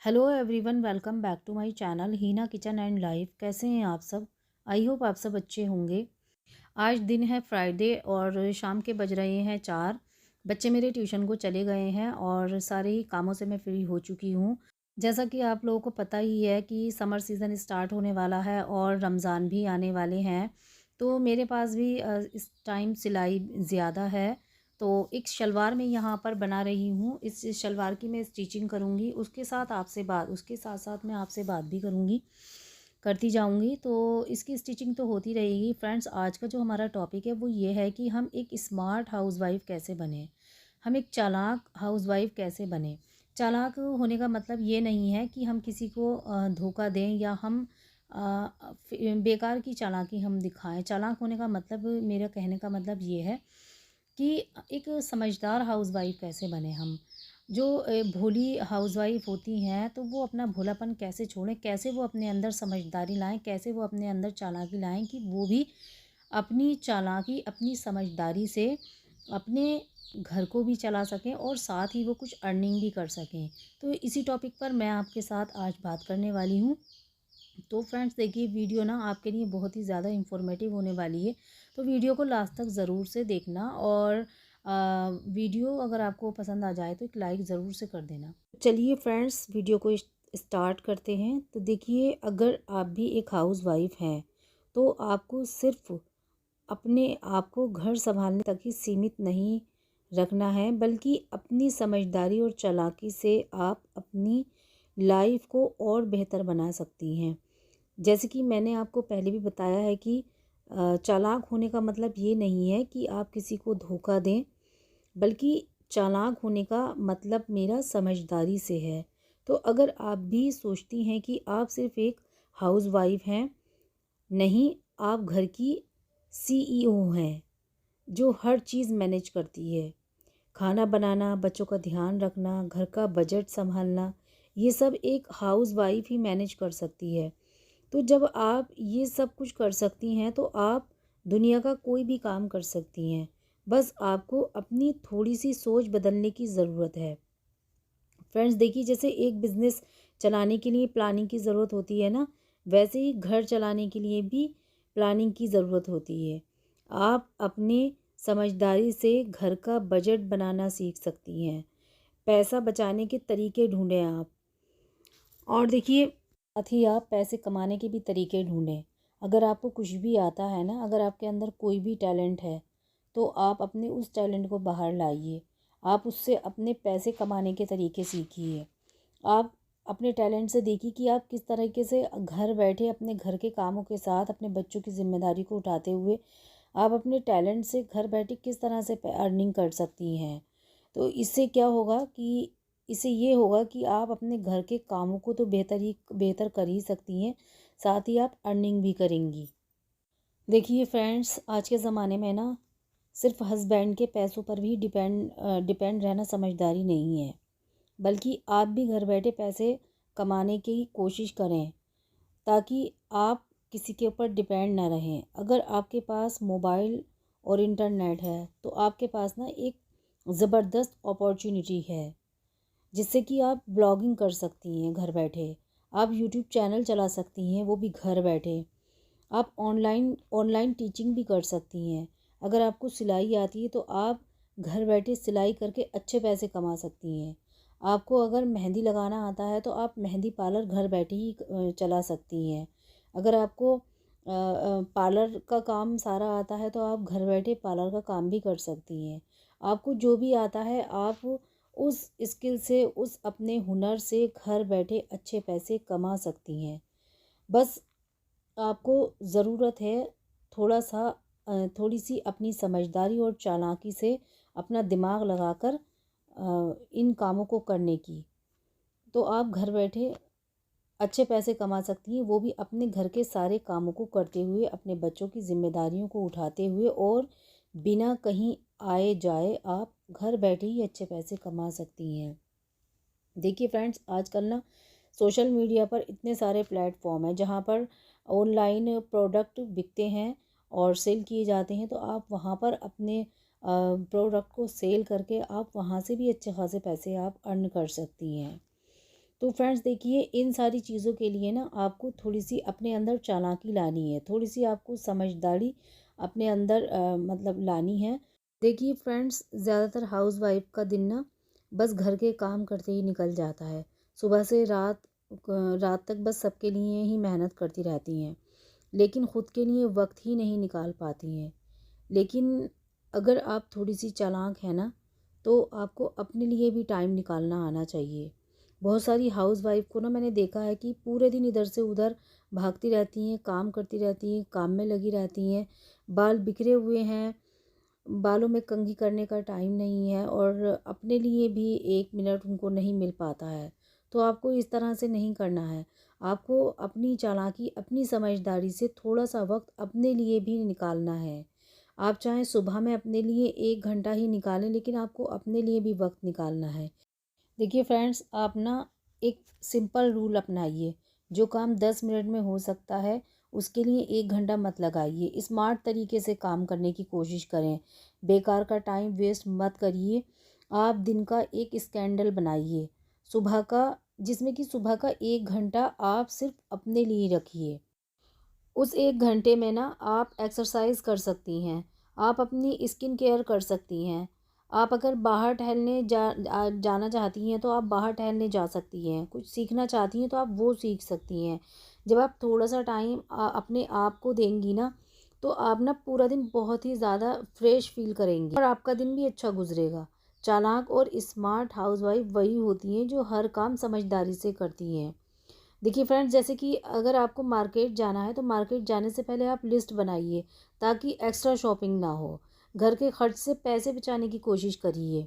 Hello everyone, welcome back to my channel Heena kitchen and life. कैसे हैं आप सब? आई होप आप सब अच्छे होंगे। आज दिन है फ्राइडे और शाम के बज रहे हैं 4। बच्चे मेरे ट्यूशन को चले गए हैं और सारे ही कामों से मैं फ्री हो चुकी हूँ। जैसा कि आप लोगों को पता ही है कि समर सीज़न स्टार्ट होने वाला है और रमज़ान भी आने वाले हैं। तो मेरे पास भी इस टाइम सिलाई ज़्यादा है। तो एक शलवार मैं यहाँ पर बना रही हूँ। इस शलवार की मैं स्टिचिंग करूँगी, उसके साथ साथ मैं आपसे बात भी करूँगी, करती जाऊँगी। तो इसकी स्टिचिंग तो होती रहेगी। फ्रेंड्स, आज का जो हमारा टॉपिक है वो ये है कि हम एक स्मार्ट हाउसवाइफ़ कैसे बने, हम एक चालाक हाउसवाइफ़ कैसे बने। चालाक होने का मतलब ये नहीं है कि हम किसी को धोखा दें या हम बेकार की चालाकी हम दिखाएं। चालाक होने का मतलब, मेरा कहने का मतलब ये है कि एक समझदार हाउसवाइफ़ कैसे बने हम। जो भोली हाउसवाइफ़ होती हैं तो वो अपना भोलापन कैसे छोड़ें, कैसे वो अपने अंदर समझदारी लाएँ, कैसे वो अपने अंदर चालाकी लाएँ कि वो भी अपनी चालाकी, अपनी समझदारी से अपने घर को भी चला सकें और साथ ही वो कुछ अर्निंग भी कर सकें। तो इसी टॉपिक पर मैं आपके साथ आज बात करने वाली हूँ। तो फ्रेंड्स देखिए, वीडियो ना आपके लिए बहुत ही ज़्यादा इन्फॉर्मेटिव होने वाली है। तो वीडियो को लास्ट तक ज़रूर से देखना और वीडियो अगर आपको पसंद आ जाए तो एक लाइक ज़रूर से कर देना। चलिए फ्रेंड्स, वीडियो को स्टार्ट करते हैं। तो देखिए, अगर आप भी एक हाउस वाइफ हैं तो आपको सिर्फ अपने आप को घर संभालने तक ही सीमित नहीं रखना है, बल्कि अपनी समझदारी और चालाकी से आप अपनी लाइफ को और बेहतर बना सकती हैं। जैसे कि मैंने आपको पहले भी बताया है कि चालाक होने का मतलब ये नहीं है कि आप किसी को धोखा दें, बल्कि चालाक होने का मतलब मेरा समझदारी से है। तो अगर आप भी सोचती हैं कि आप सिर्फ एक हाउसवाइफ हैं, नहीं, आप घर की सीईओ हैं जो हर चीज़ मैनेज करती है। खाना बनाना, बच्चों का ध्यान रखना, घर का बजट संभालना, ये सब एक हाउसवाइफ ही मैनेज कर सकती है। तो जब आप ये सब कुछ कर सकती हैं तो आप दुनिया का कोई भी काम कर सकती हैं। बस आपको अपनी थोड़ी सी सोच बदलने की ज़रूरत है। फ्रेंड्स देखिए, जैसे एक बिज़नेस चलाने के लिए प्लानिंग की ज़रूरत होती है ना, वैसे ही घर चलाने के लिए भी प्लानिंग की ज़रूरत होती है। आप अपने समझदारी से घर का बजट बनाना सीख सकती हैं। पैसा बचाने के तरीके ढूंढें आप। और देखिए, साथ ही आप पैसे कमाने के भी तरीके ढूंढें। अगर आपको कुछ भी आता है ना, अगर आपके अंदर कोई भी टैलेंट है तो आप अपने उस टैलेंट को बाहर लाइए। आप उससे अपने पैसे कमाने के तरीके सीखिए। आप अपने टैलेंट से देखिए कि आप किस तरीके से घर बैठे अपने घर के कामों के साथ अपने बच्चों की जिम्मेदारी को उठाते हुए आप अपने टैलेंट से घर बैठे किस तरह से अर्निंग कर सकती हैं। तो इससे क्या होगा कि इससे ये होगा कि आप अपने घर के कामों को तो बेहतर कर ही सकती हैं, साथ ही आप अर्निंग भी करेंगी। देखिए फ्रेंड्स, आज के ज़माने में ना सिर्फ हस्बैंड के पैसों पर भी डिपेंड रहना समझदारी नहीं है, बल्कि आप भी घर बैठे पैसे कमाने की कोशिश करें, ताकि आप किसी के ऊपर डिपेंड ना रहें। अगर आपके पास मोबाइल और इंटरनेट है तो आपके पास ना एक ज़बरदस्त अपॉर्चुनिटी है, जिससे कि आप ब्लॉगिंग कर सकती हैं घर बैठे। आप यूट्यूब चैनल चला सकती हैं, वो भी घर बैठे। आप ऑनलाइन टीचिंग भी कर सकती हैं। अगर आपको सिलाई आती है तो आप घर बैठे सिलाई करके अच्छे पैसे कमा सकती हैं। आपको अगर मेहंदी लगाना आता है तो आप मेहंदी पार्लर घर बैठे ही चला सकती हैं। अगर आपको पार्लर का काम सारा आता है तो आप घर बैठे पार्लर का काम भी कर सकती हैं। आपको जो भी आता है आप उस स्किल से, उस अपने हुनर से घर बैठे अच्छे पैसे कमा सकती हैं। बस आपको ज़रूरत है थोड़ा सा थोड़ी सी अपनी समझदारी और चालाकी से अपना दिमाग लगाकर इन कामों को करने की। तो आप घर बैठे अच्छे पैसे कमा सकती हैं, वो भी अपने घर के सारे कामों को करते हुए, अपने बच्चों की जिम्मेदारियों को उठाते हुए और बिना कहीं आए जाए आप घर बैठे ही अच्छे पैसे कमा सकती हैं। देखिए फ्रेंड्स, आजकल ना सोशल मीडिया पर इतने सारे प्लेटफॉर्म हैं जहाँ पर ऑनलाइन प्रोडक्ट बिकते हैं और सेल किए जाते हैं। तो आप वहाँ पर अपने प्रोडक्ट को सेल करके आप वहाँ से भी अच्छे खासे पैसे आप अर्न कर सकती हैं। तो फ्रेंड्स देखिए, इन सारी चीज़ों के लिए ना आपको थोड़ी सी अपने अंदर चालाकी लानी है, थोड़ी सी आपको समझदारी अपने अंदर मतलब लानी है। देखिए फ्रेंड्स, ज़्यादातर हाउसवाइफ का दिन ना बस घर के काम करते ही निकल जाता है। सुबह से रात तक बस सबके लिए ही मेहनत करती रहती हैं, लेकिन ख़ुद के लिए वक्त ही नहीं निकाल पाती हैं। लेकिन अगर आप थोड़ी सी चालाक हैं ना, तो आपको अपने लिए भी टाइम निकालना आना चाहिए। बहुत सारी हाउसवाइफ को ना मैंने देखा है कि पूरे दिन इधर से उधर भागती रहती हैं, काम करती रहती हैं, काम में लगी रहती हैं, बाल बिखरे हुए हैं, बालों में कंघी करने का टाइम नहीं है और अपने लिए भी 1 मिनट उनको नहीं मिल पाता है। तो आपको इस तरह से नहीं करना है। आपको अपनी चालाकी, अपनी समझदारी से थोड़ा सा वक्त अपने लिए भी निकालना है। आप चाहें सुबह में अपने लिए 1 घंटा ही निकालें, लेकिन आपको अपने लिए भी वक्त निकालना है। देखिए फ्रेंड्स, आप ना एक सिंपल रूल अपनाइए। जो काम 10 मिनट में हो सकता है, उसके लिए 1 घंटा मत लगाइए। स्मार्ट तरीके से काम करने की कोशिश करें। बेकार का टाइम वेस्ट मत करिए। आप दिन का एक स्केड्यूल बनाइए सुबह का, जिसमें कि सुबह का 1 घंटा आप सिर्फ अपने लिए रखिए। उस 1 घंटे में ना आप एक्सरसाइज कर सकती हैं, आप अपनी स्किन केयर कर सकती हैं। आप अगर बाहर टहलने जाना चाहती हैं तो आप बाहर टहलने जा सकती हैं। कुछ सीखना चाहती हैं तो आप वो सीख सकती हैं। जब आप थोड़ा सा टाइम अपने आप को देंगी ना, तो आप ना पूरा दिन बहुत ही ज़्यादा फ्रेश फील करेंगी और आपका दिन भी अच्छा गुजरेगा। चालाक और स्मार्ट हाउसवाइफ वही होती हैं जो हर काम समझदारी से करती हैं। देखिए फ्रेंड्स, जैसे कि अगर आपको मार्केट जाना है तो मार्केट जाने से पहले आप लिस्ट बनाइए, ताकि एक्स्ट्रा शॉपिंग ना हो। घर के खर्च से पैसे बचाने की कोशिश करिए।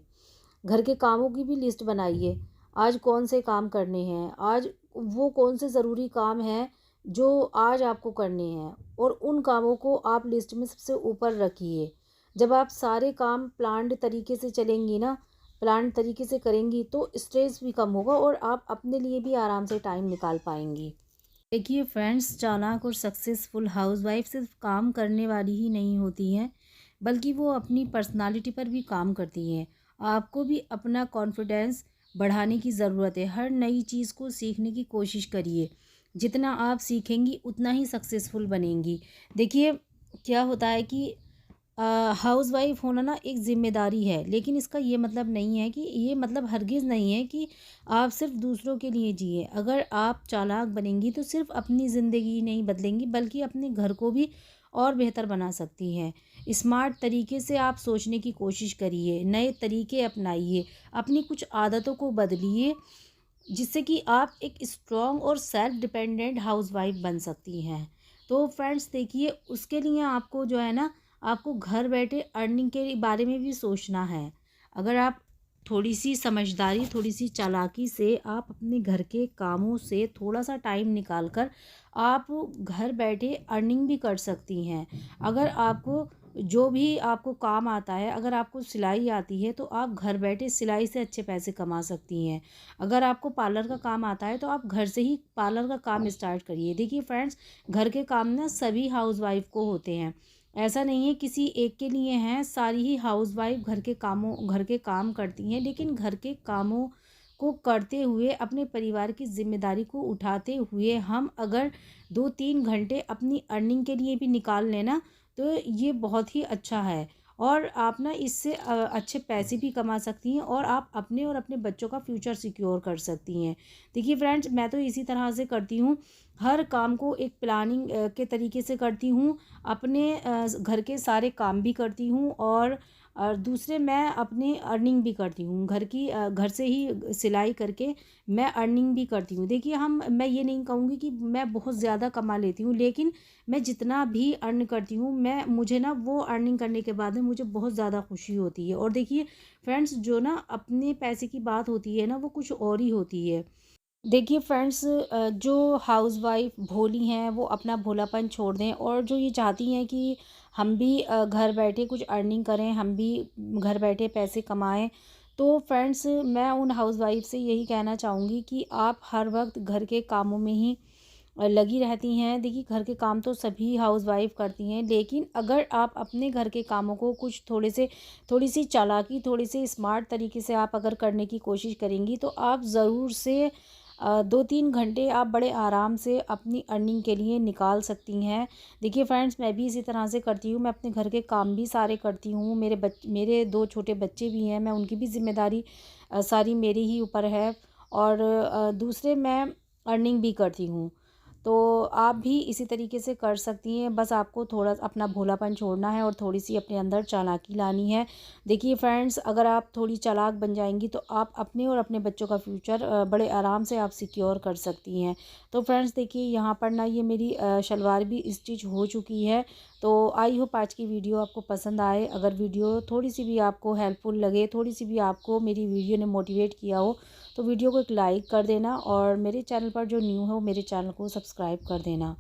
घर के कामों की भी लिस्ट बनाइए। आज कौन से काम करने हैं, आज वो कौन से ज़रूरी काम हैं जो आज आपको करने हैं, और उन कामों को आप लिस्ट में सबसे ऊपर रखिए। जब आप सारे काम प्लान्ड तरीके से चलेंगी ना, प्लान तरीके से करेंगी, तो स्ट्रेस भी कम होगा और आप अपने लिए भी आराम से टाइम निकाल पाएंगी। देखिए फ्रेंड्स, चालाक और सक्सेसफुल हाउसवाइफ सिर्फ काम करने वाली ही नहीं होती हैं, बल्कि वो अपनी पर्सनालिटी पर भी काम करती हैं। आपको भी अपना कॉन्फिडेंस बढ़ाने की ज़रूरत है। हर नई चीज़ को सीखने की कोशिश करिए। जितना आप सीखेंगी उतना ही सक्सेसफुल बनेंगी। देखिए, क्या होता है कि हाउसवाइफ होना ना एक ज़िम्मेदारी है, लेकिन इसका ये मतलब नहीं है कि ये मतलब हरगिज़ नहीं है कि आप सिर्फ दूसरों के लिए जिए। अगर आप चालाक बनेंगी तो सिर्फ अपनी ज़िंदगी नहीं बदलेंगी, बल्कि अपने घर को भी और बेहतर बना सकती हैं। स्मार्ट तरीके से आप सोचने की कोशिश करिए, नए तरीके अपनाइए, अपनी कुछ आदतों को बदलिए, जिससे कि आप एक स्ट्रॉन्ग और सेल्फ डिपेंडेंट हाउसवाइफ बन सकती हैं। तो फ्रेंड्स देखिए, उसके लिए आपको जो है ना, आपको घर बैठे अर्निंग के बारे में भी सोचना है। अगर आप थोड़ी सी समझदारी, थोड़ी सी चालाकी से आप अपने घर के कामों से थोड़ा सा टाइम निकाल कर आप घर बैठे अर्निंग भी कर सकती हैं। अगर आपको जो भी आपको काम आता है, अगर आपको सिलाई आती है तो आप घर बैठे सिलाई से अच्छे पैसे कमा सकती हैं। अगर आपको पार्लर का काम आता है तो आप घर से ही पार्लर का काम स्टार्ट करिए। देखिए फ्रेंड्स, घर के काम ना सभी हाउसवाइफ को होते हैं, ऐसा नहीं है किसी एक के लिए हैं। सारी ही हाउसवाइफ घर के काम करती हैं, लेकिन घर के कामों को करते हुए अपने परिवार की जिम्मेदारी को उठाते हुए हम अगर 2-3 घंटे अपनी अर्निंग के लिए भी निकाल लेना, तो ये बहुत ही अच्छा है। और आप ना इससे अच्छे पैसे भी कमा सकती हैं और आप अपने और अपने बच्चों का फ्यूचर सिक्योर कर सकती हैं। देखिए फ्रेंड्स, मैं तो इसी तरह से करती हूँ। हर काम को एक प्लानिंग के तरीके से करती हूँ। अपने घर के सारे काम भी करती हूँ और दूसरे मैं अपनी अर्निंग भी करती हूँ। घर से ही सिलाई करके मैं अर्निंग भी करती हूँ। देखिए, मैं ये नहीं कहूँगी कि मैं बहुत ज़्यादा कमा लेती हूँ, लेकिन मैं जितना भी अर्न करती हूँ, मुझे ना वो अर्निंग करने के बाद में मुझे बहुत ज़्यादा खुशी होती है। और देखिए फ्रेंड्स, जो ना अपने पैसे की बात होती है ना, वो कुछ और ही होती है। देखिए फ्रेंड्स, जो हाउसवाइफ भोली हैं वो अपना भोलापन छोड़ दें, और जो ये चाहती हैं कि हम भी घर बैठे कुछ अर्निंग करें, हम भी घर बैठे पैसे कमाएं, तो फ्रेंड्स मैं उन हाउसवाइफ से यही कहना चाहूँगी कि आप हर वक्त घर के कामों में ही लगी रहती हैं। देखिए, घर के काम तो सभी हाउसवाइफ करती हैं, लेकिन अगर आप अपने घर के कामों को कुछ थोड़ी सी चालाकी, थोड़ी सी स्मार्ट तरीके से आप अगर करने की कोशिश करेंगी, तो आप ज़रूर से 2-3 घंटे आप बड़े आराम से अपनी अर्निंग के लिए निकाल सकती हैं। देखिए फ्रेंड्स, मैं भी इसी तरह से करती हूँ। मैं अपने घर के काम भी सारे करती हूँ। मेरे 2 छोटे बच्चे भी हैं, मैं उनकी भी ज़िम्मेदारी सारी मेरे ही ऊपर है। और दूसरे मैं अर्निंग भी करती हूँ। तो आप भी इसी तरीके से कर सकती हैं। बस आपको थोड़ा अपना भोलापन छोड़ना है और थोड़ी-सी अपने अंदर चालाकी लानी है। देखिए फ्रेंड्स, अगर आप थोड़ी चालाक बन जाएँगी तो आप अपने और अपने बच्चों का फ्यूचर बड़े आराम से आप सिक्योर कर सकती हैं। तो फ्रेंड्स देखिए, यहाँ पर ना ये मेरी शलवार भी स्टिच हो चुकी है। तो आई होप आज की वीडियो आपको पसंद आए। अगर वीडियो थोड़ी-सी भी आपको हेल्पफुल लगे, थोड़ी-सी भी आपको मेरी वीडियो ने मोटिवेट किया हो, तो वीडियो को एक लाइक कर देना और मेरे चैनल पर जो न्यू है वो मेरे चैनल को सब्सक्राइब कर देना।